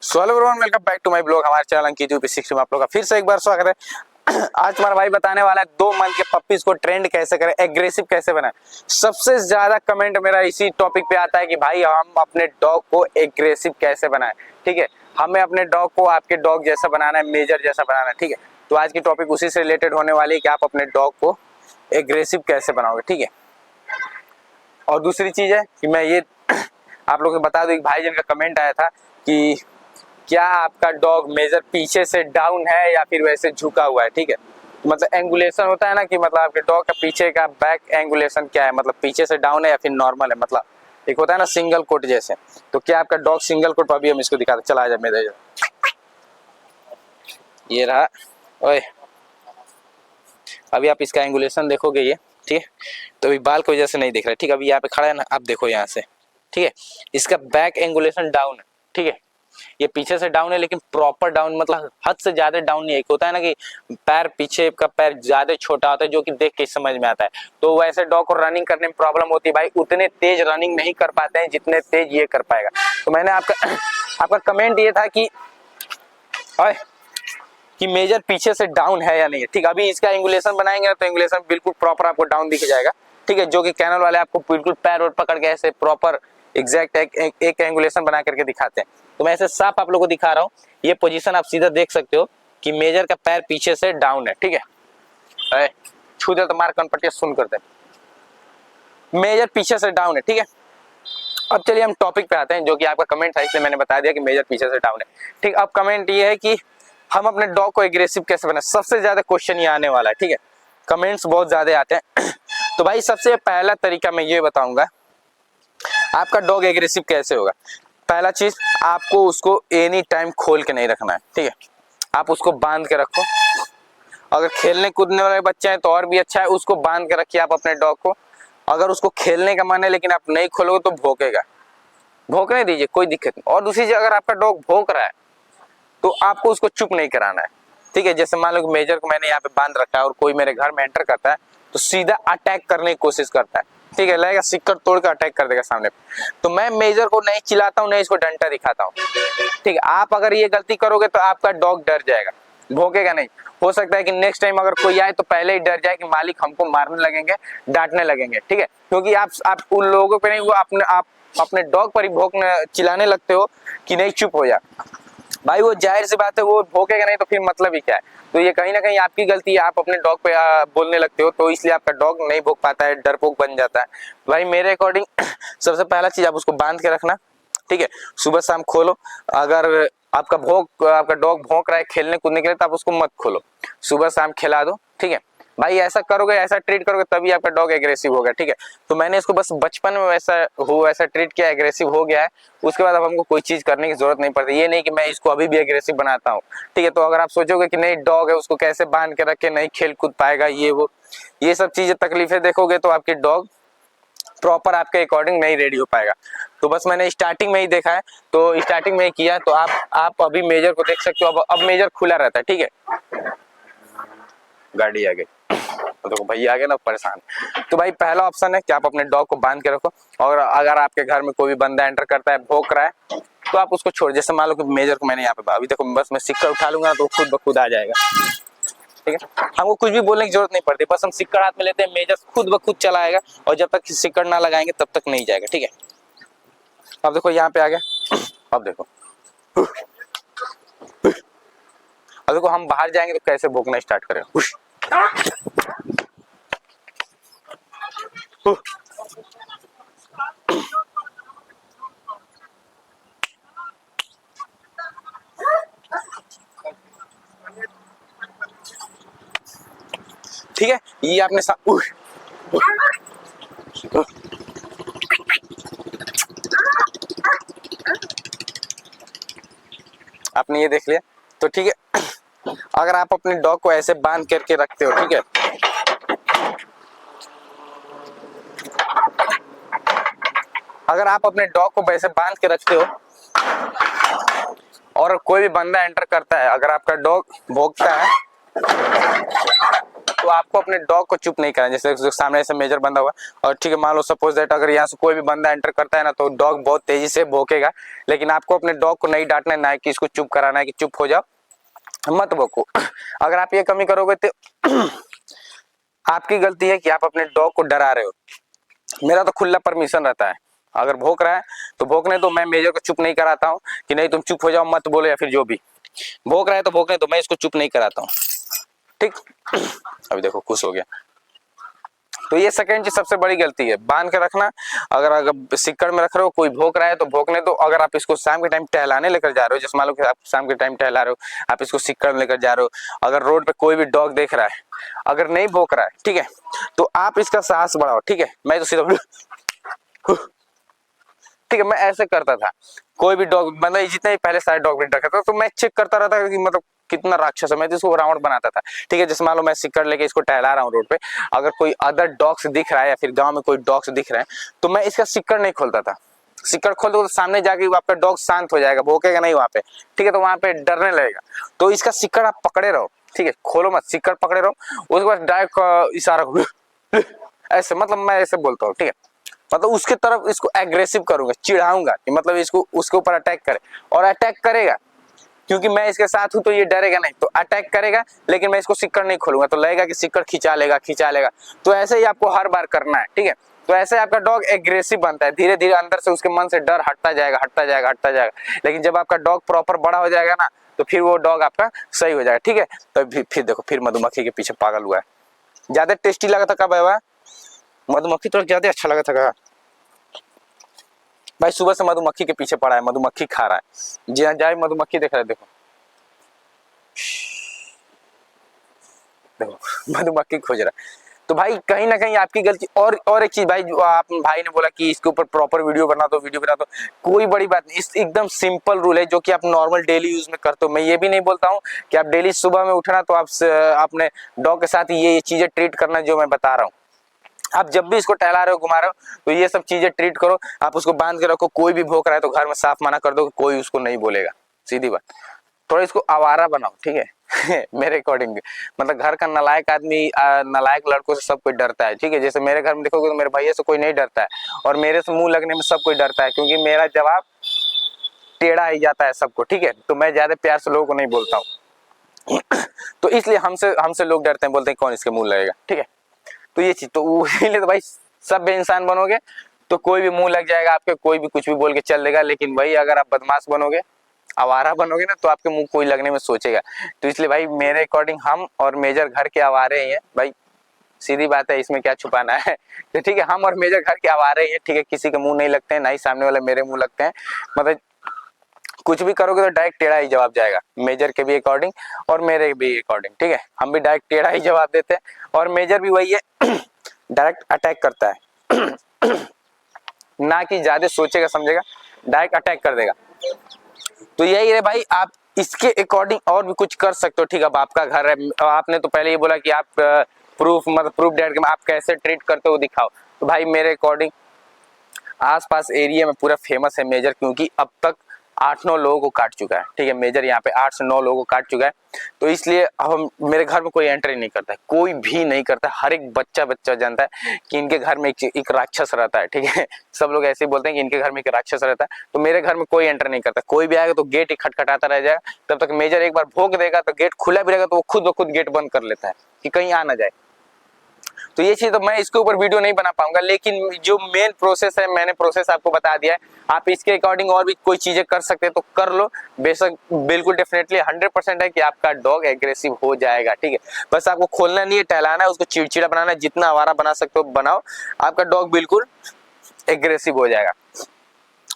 So hello everyone, welcome back to my blog. हमारे channel Ankit UP 60 में आप लोग का फिर से एक बार स्वागत है। आज हमारा भाई बताने वाला है 2 मंथ के पप्पीज को ट्रेंड कैसे करें, एग्रेसिव कैसे बनाएं। सबसे ज्यादा कमेंट मेरा इसी टॉपिक पे आता है कि भाई हम अपने डॉग को एग्रेसिव कैसे बनाएं। ठीक है, हमें अपने डॉग को आपके डॉग जैसा बनाना है, मेजर जैसा बनाना है। ठीक है, तो आज की टॉपिक उसी से रिलेटेड होने वाली है कि आप अपने डॉग को एग्रेसिव कैसे बनाओगे। ठीक है, और दूसरी चीज है कि मैं ये आप लोगों को बता दूं, एक भाई जिनका कमेंट आया था कि क्या आपका डॉग मेजर पीछे से डाउन है या फिर वैसे झुका हुआ है। ठीक है, मतलब एंगुलेशन होता है ना कि मतलब आपके डॉग का पीछे का बैक एंगुलेशन क्या है, मतलब पीछे से डाउन है या फिर नॉर्मल है। मतलब एक होता है ना सिंगल कोट जैसे, तो क्या आपका डॉग सिंगल कोट। अभी हम इसको दिखाते, चला जा मेरे, ये रहा। ओए, अभी आप इसका एंगुलेशन देखोगे ये। ठीक है, तो अभी बाल की वजह से नहीं दिख रहा है। ठीक है, अभी यहाँ पे खड़ा है ना, आप देखो यहाँ से। ठीक है, इसका बैक एंगुलेशन डाउन है। ठीक है, ये पीछे से डाउन है लेकिन प्रॉपर डाउन, मतलब हद से ज्यादा डाउन नहीं है। एक होता है ना कि पैर, पीछे का पैर ज्यादा छोटा होता है जो कि देख के समझ में आता है, तो वैसे डॉग को रनिंग करने में प्रॉब्लम होती है। भाई उतने तेज रनिंग नहीं कर पाते हैं जितने तेज ये कर पाएगा। तो मैंने आपका कमेंट ये था कि मेजर पीछे से डाउन है या नहीं है। ठीक है, अभी इसका एंगुलेशन बनाएंगे तो एंगुलेशन बिल्कुल प्रॉपर आपको डाउन दिख जाएगा। ठीक है, जो कि कैनल वाले आपको बिल्कुल पैर और पकड़ के ऐसे प्रॉपर एग्जैक्ट एक एंगुलेशन बना करके दिखाते हैं। तो मैं ऐसे साफ आप लोगों को दिखा रहा हूँ, ये पोजीशन आप सीधा देख सकते हो कि मेजर का पैर पीछे से डाउन है। ठीक है, छू दे तो मार कनपट्टी सुन करते, मेजर पीछे से डाउन है। ठीक है, अब चलिए हम टॉपिक पे आते हैं, जो कि आपका कमेंट था इसलिए मैंने बता दिया कि मेजर पीछे से डाउन है। ठीक, अब कमेंट ये है कि हम अपने डॉग को एग्रेसिव कैसे बनाए। सबसे ज्यादा क्वेश्चन ये आने वाला है। ठीक है, कमेंट्स बहुत ज्यादा आते हैं। तो भाई सबसे पहला तरीका मैं ये बताऊंगा, आपका डॉग एग्रेसिव कैसे होगा। पहला चीज, आपको उसको एनी टाइम खोल के नहीं रखना है। ठीक है, आप उसको बांध के रखो। अगर खेलने कूदने वाले बच्चे हैं तो और भी अच्छा है, उसको बांध के रखिए आप अपने डॉग को। अगर उसको खेलने का मन है लेकिन आप नहीं खोलोगे तो भौंकेगा, भौंकने दीजिए, कोई दिक्कत नहीं। और दूसरी चीज, अगर आपका डॉग भौंक रहा है तो आपको उसको चुप नहीं कराना है। ठीक है, जैसे मान लो कि मेजर को मैंने यहाँ पे बांध रखा है और कोई मेरे घर में एंटर करता है तो सीधा अटैक करने की कोशिश करता है। ठीक है, लगेगा सिक्कर तोड़ कर अटैक कर देगा सामने पे। तो मैं मेजर को नहीं चिल्लाता हूँ, नहीं इसको डंडा दिखाता हूँ। ठीक है, आप अगर ये गलती करोगे तो आपका डॉग डर जाएगा, भौंकेगा नहीं। हो सकता है कि नेक्स्ट टाइम अगर कोई आए तो पहले ही डर जाए कि मालिक हमको मारने लगेंगे, डांटने लगेंगे। ठीक है, क्योंकि आप उन लोगों पे नहीं, वो आप अपने डॉग पर ही भौंकने चिल्लाने लगते हो कि नहीं चुप हो जा। भाई वो जाहिर सी बात है, वो भौंकेगा नहीं तो फिर मतलब ही क्या है। तो ये कहीं ना कहीं आपकी गलती है, आप अपने डॉग पे बोलने लगते हो तो इसलिए आपका डॉग नहीं भौंक पाता है, डरपोक बन जाता है। भाई मेरे अकॉर्डिंग सबसे पहला चीज, आप उसको बांध के रखना। ठीक है, सुबह शाम खोलो। अगर आपका डॉग भौंक रहा है खेलने कूदने के लिए तो आप उसको मत खोलो, सुबह शाम खिला दो। ठीक है भाई, ऐसा करोगे, ऐसा ट्रीट करोगे तभी आपका डॉग एग्रेसिव होगा। ठीक है, तो मैंने इसको बस बचपन में वैसा ट्रीट किया, एग्रेसिव हो गया है। उसके बाद अब हमको कोई चीज करने की जरूरत नहीं पड़ती। ये नहीं कि मैं इसको अभी भी एग्रेसिव बनाता हूँ। ठीक है, तो अगर आप सोचोगे कि नहीं डॉग है उसको कैसे बांध के रख के नहीं खेल कूद पाएगा, ये सब चीजें तकलीफें देखोगे तो आपकी डॉग प्रॉपर आपके अकॉर्डिंग नहीं रेडी हो पाएगा। तो बस मैंने स्टार्टिंग में ही देखा है, तो स्टार्टिंग में ही किया। तो आप अभी मेजर को देख सकते हो, अब मेजर खुला रहता है। ठीक है, गाड़ी आ गई तो भैया आ गए ना, परेशान। तो भाई पहला ऑप्शन है कि आप अपने डॉग को बांध के रखो। और अगर आपके घर में कोई भी बंदा एंटर करता है, भौंक रहा है, तो आप उसको छोड़। जैसे मान लो कि मेजर को मैंने यहाँ पे, अभी देखो बस मैं सिक्कर उठा लूंगा तो खुद ब खुद आ जाएगा। ठीक है, हमको कुछ भी बोलने की जरूरत नहीं पड़ती, बस हम सिक्कर हाथ में लेते हैं, मेजर खुद ब खुद चला आएगा। और जब तक सिक्कर ना लगाएंगे तब तक नहीं जाएगा। ठीक है, अब देखो यहाँ पे आ गया। अब देखो, अब देखो हम बाहर जाएंगे तो कैसे भौंकना स्टार्ट करेगा। ठीक है, ये आपने आपने ये देख लिया। तो ठीक है, अगर आप अपने डॉग को ऐसे बांध करके रखते हो, ठीक है, अगर आप अपने डॉग को वैसे बांध के रखते हो और कोई भी बंदा एंटर करता है, अगर आपका डॉग भौंकता है तो आपको अपने डॉग को चुप नहीं करना। जैसे जो सामने से मेजर बंदा हुआ और ठीक है, मान लो सपोज दैट अगर यहाँ से कोई भी बंदा एंटर करता है ना तो डॉग बहुत तेजी से भौंकेगा, लेकिन आपको अपने डॉग को नहीं डांटना है, ना कि इसको चुप कराना है कि चुप हो जाओ, मत भौंको। अगर आप ये कमी करोगे तो आपकी गलती है कि आप अपने डॉग को डरा रहे हो। मेरा तो खुला परमिशन रहता है, अगर भौंक रहा है तो भौंकने दो, मैं मेजर को चुप नहीं कराता हूँ कि नहीं तुम चुप हो जाओ मत बोलो, या फिर जो भी भौंक रहा है तो भौंकने दो, मैं इसको चुप नहीं कराता हूँ, ठीक। अभी देखो खुश हो गया। तो ये सेकंड चीज सबसे बड़ी गलती है, बांध के रखना। अगर सिक्कड़ में रख रहे हो, कोई भौंक रहा है तो भौंकने दो। अगर आप इसको शाम के टाइम टहलाने लेकर जा रहे हो, जैसे मान लो कि आप शाम के टाइम टहला रहे हो, आप इसको सिक्कड़ में लेकर जा रहे हो, अगर रोड पे कोई भी डॉग देख रहा है, अगर नहीं भौंक रहा है, ठीक है, तो आप इसका साहस बढ़ाओ, ठीक है। मैं तो सीधा ठीक है, मैं ऐसे करता था। कोई भी डॉग मतलब जितने भी पहले सारे डॉग ब्रीड रखा था तो मैं चेक करता रहता कि मतलब कितना राक्षस है, मैं तो इसको रावण बनाता था, ठीक है। जैसे मान लो मैं सिक्कड़ लेके इसको टहला रहा हूँ रोड पे, अगर कोई अदर डॉग्स दिख रहा है या फिर गांव में कोई डॉग्स दिख रहे हैं तो मैं इसका सिक्कड़ नहीं खोलता था। सिक्कड़ खोल दो तो सामने जाके आपका डॉग शांत हो जाएगा, भौंकेगा नहीं वहां पे, ठीक है, तो वहां पे डरने लगेगा। तो इसका सिक्कड़ आप पकड़े रहो, ठीक है, खोलो मत, सिक्कड़ पकड़े रहो, उसके बाद डायरेक्ट इशारा ऐसे, मतलब मैं ऐसे बोलता हूँ, ठीक है, मतलब उसके तरफ इसको एग्रेसिव करूंगा, चिढ़ाऊंगा कि मतलब इसको उसके ऊपर अटैक करे, और अटैक करेगा क्योंकि मैं इसके साथ हूं तो ये डरेगा नहीं, तो अटैक करेगा। लेकिन मैं इसको सिक्कड़ नहीं खोलूंगा तो लगेगा कि सिक्कड़ खिंचा लेगा खिंचा लेगा। तो ऐसे ही आपको हर बार करना है, ठीक है। तो ऐसे आपका डॉग एग्रेसिव बनता है, धीरे धीरे अंदर से उसके मन से डर हटता जाएगा हटता जाएगा हटता जाएगा। लेकिन जब आपका डॉग प्रॉपर बड़ा हो जाएगा ना तो फिर वो डॉग आपका सही हो जाएगा, ठीक है। तो फिर देखो, फिर मधुमक्खी के पीछे पागल हुआ है। ज्यादा टेस्टी लगा था कब है मधुमक्खी, तो ज्यादा अच्छा लगा था भाई। सुबह से मधुमक्खी के पीछे पड़ा है, मधुमक्खी खा रहा है, जी हाँ, जाए मधुमक्खी देख रहा है, देखो देखो मधुमक्खी खोज रहा है। तो भाई कहीं ना कहीं आपकी गलती। और एक चीज भाई, जो आप भाई ने बोला कि इसके ऊपर प्रॉपर वीडियो बना दो वीडियो बना दो, कोई बड़ी बात नहीं, इस एकदम सिंपल रूल है जो कि आप नॉर्मल डेली यूज में करते हो। मैं ये भी नहीं बोलता हूँ कि आप डेली सुबह में उठना तो आप अपने डॉग के साथ ये चीजें ट्रीट करना जो मैं बता रहा हूँ। आप जब भी इसको टहला रहे हो घुमा रहे हो तो ये सब चीजें ट्रीट करो। आप उसको बांध के रखो, कोई भी भौंक रहा है तो घर में साफ मना कर दो, कोई उसको नहीं बोलेगा, सीधी बात। थोड़ा इसको आवारा बनाओ, ठीक है मेरे अकॉर्डिंग। मतलब घर का नालायक आदमी, नालायक लड़कों से सब कोई डरता है, ठीक है। जैसे मेरे घर में देखोगे तो मेरे भैया से कोई नहीं डरता है, और मेरे से मुंह लगने में सब कोई डरता है, क्योंकि मेरा जवाब टेढ़ा ही जाता है सबको, ठीक है। तो मैं ज्यादा प्यार से लोगों को नहीं बोलता हूँ तो इसलिए हमसे हमसे लोग डरते हैं, बोलते हैं कौन इसके मुंह लगेगा, ठीक है। तो ये चीज तो इसीलिए तो भाई सब इंसान बनोगे तो कोई भी मुंह लग जाएगा आपके, कोई भी कुछ भी बोल के चल देगा। लेकिन भाई अगर आप बदमाश बनोगे, आवारा बनोगे ना, तो आपके मुंह कोई लगने में सोचेगा। तो इसलिए भाई मेरे अकॉर्डिंग हम और मेजर घर के आवारे ही हैं भाई, सीधी बात है, इसमें क्या छुपाना है तो ठीक है, हम और मेजर घर के आवारे ही हैं, ठीक है। किसी के मुंह नहीं लगते हैं, ना ही सामने वाले मेरे मुंह लगते हैं। मतलब कुछ भी करोगे तो डायरेक्ट टेढ़ा ही जवाब जाएगा, मेजर के भी अकॉर्डिंग और मेरे भी अकॉर्डिंग, ठीक है। हम भी डायरेक्ट टेढ़ा ही जवाब देते हैं, और मेजर भी वही है डायरेक्ट अटैक करता है ना कि ज्यादा सोचेगा समझेगा, डायरेक्ट अटैक कर देगा। तो यही है भाई, आप इसके अकॉर्डिंग और भी कुछ कर सकते हो, ठीक है। अब आपका घर है, आपने तो पहले ये बोला कि आप प्रूफ मतलब प्रूफ डेट आप कैसे ट्रीट करते हो दिखाओ। तो भाई मेरे अकॉर्डिंग आसपास एरिया में पूरा फेमस है मेजर, क्योंकि अब तक 8-9 लोगों को काट चुका है, ठीक है। मेजर यहाँ पे 8 से 9 लोगों को काट चुका है। तो इसलिए हम मेरे घर में कोई एंट्री नहीं करता है, कोई भी नहीं करता। हर एक बच्चा जानता है कि इनके घर में एक राक्षस रहता है, ठीक है। सब लोग ऐसे ही बोलते हैं कि इनके घर में एक राक्षस रहता है। तो मेरे घर में कोई एंटर नहीं करता, कोई भी आएगा तो गेट ही खटखटाता रह जाएगा। तब तक मेजर एक बार भोंक देगा तो गेट खुला भी रहेगा तो वो खुद ब खुद गेट बंद कर लेता है कि कहीं आ ना जाए। तो ये चीज तो मैं इसके ऊपर वीडियो नहीं बना पाऊंगा, लेकिन जो मेन प्रोसेस है मैंने प्रोसेस आपको बता दिया है। आप इसके अकॉर्डिंग और भी कोई चीजें कर सकते हैं तो कर लो, बेशक बिल्कुल डेफिनेटली 100% है कि आपका डॉग एग्रेसिव हो जाएगा, ठीक है। बस आपको खोलना नहीं है, टहलाना है, उसको चिड़चिड़ा बनाना है, जितना आवारा बना सकते हो बनाओ, आपका डॉग बिल्कुल एग्रेसिव हो जाएगा।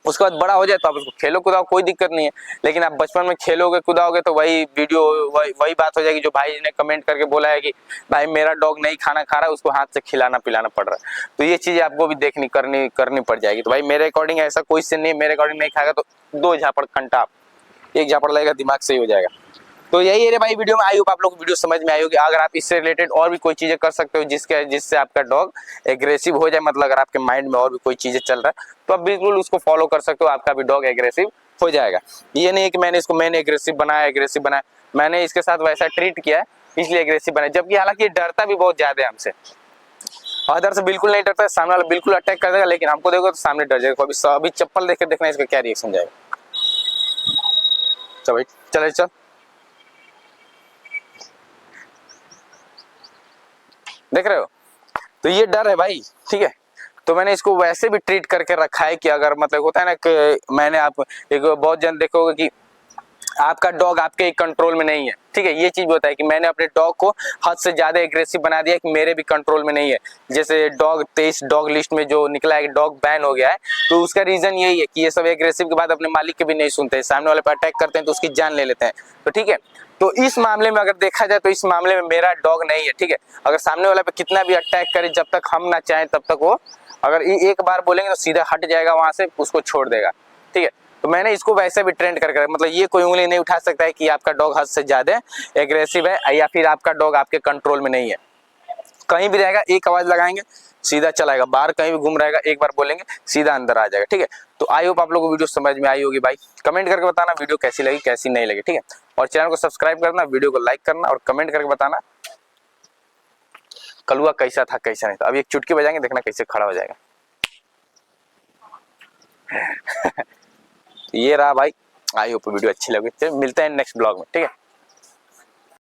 उसके बाद बड़ा हो जाए तो आप उसको खेलो कुदाओ, कोई दिक्कत नहीं है। लेकिन आप बचपन में खेलोगे कुदाओगे तो वही वीडियो वही बात हो जाएगी जो भाई ने कमेंट करके बोला है कि भाई मेरा डॉग नहीं खाना खा रहा है, उसको हाथ से खिलाना पिलाना पड़ रहा है। तो ये चीजें आपको भी देखनी करनी पड़ जाएगी। तो भाई मेरे अकॉर्डिंग ऐसा कोई सीन नहीं, मेरे अकॉर्डिंग नहीं खाएगा तो 2 झापड़ खंटा, एक झापड़ लगेगा दिमाग सही हो जाएगा। तो यही है भाई वीडियो में। आई होप आप लोग वीडियो समझ में आई होगी। अगर आप इससे रिलेटेड और भी कोई चीजें कर सकते हो जिससे आपका डॉग एग्रेसिव हो जाए, मतलब अगर आपके माइंड में और भी कोई चीजें चल रहा है तो आप बिल्कुल उसको फॉलो कर सकते हो, आपका भी डॉग एग्रेसिव हो जाएगा। ये नहीं है कि मैंने एग्रेसिव बनाया, मैंने इसके साथ वैसा ट्रीट किया है इसलिए एग्रेसिव बना, जबकि हालांकि ये डरता भी बहुत ज्यादा है हमसे। अदर से बिल्कुल नहीं डरता है, सामने वाला बिल्कुल अटैक कर देगा, लेकिन हमको देखो तो सामने डर जाएगा। अभी चप्पल देख कर देखना इसका क्या रिएक्शन जाएगा। चल भाई चल चल, देख रहे हो, तो ये डर है भाई, ठीक है। तो मैंने इसको वैसे भी ट्रीट करके रखा है कि अगर मतलब होता है ना कि मैंने आप एक बहुत जन देखोगे कि आपका डॉग आपके कंट्रोल में नहीं है, ठीक है। ये चीज होता है कि मैंने अपने डॉग को हद से ज्यादा एग्रेसिव बना दिया कि मेरे भी कंट्रोल में नहीं है। जैसे डॉग 23 डॉग लिस्ट में जो निकला है, डॉग बैन हो गया है, तो उसका रीजन यही है कि ये सब एग्रेसिव के बाद अपने मालिक के भी नहीं सुनते, सामने वाले पर अटैक करते हैं तो उसकी जान ले लेते हैं। तो ठीक है, तो इस मामले में अगर देखा जाए तो इस मामले में मेरा डॉग नहीं है, ठीक है। अगर सामने वाला पे कितना भी अटैक करे, जब तक हम ना चाहें तब तक वो, अगर एक बार बोलेंगे तो सीधा हट जाएगा वहां से, उसको छोड़ देगा, ठीक है। तो मैंने इसको वैसे भी ट्रेंड कर मतलब ये कोई उंगली नहीं उठा सकता है कि आपका डॉग हद से ज्यादा एग्रेसिव है या फिर आपका डॉग आपके कंट्रोल में नहीं है। कहीं भी रहेगा एक आवाज लगाएंगे सीधा चलाएगा, बाहर कहीं भी घूम रहेगा एक बार बोलेंगे सीधा अंदर आ जाएगा, ठीक है। तो आई होप आप लोगों को वीडियो समझ में आई होगी भाई। कमेंट करके बताना वीडियो कैसी लगी कैसी नहीं लगी, ठीक है। और चैनल को सब्सक्राइब करना, वीडियो को लाइक करना और कमेंट करके बताना कलुआ कैसा था कैसा नहीं था। अभी एक चुटकी बजाएंगे, देखना कैसे खड़ा हो जाएगा। ये रहा भाई, आई होप वीडियो अच्छी लगी। मिलते हैं नेक्स्ट ब्लॉग में, ठीक है।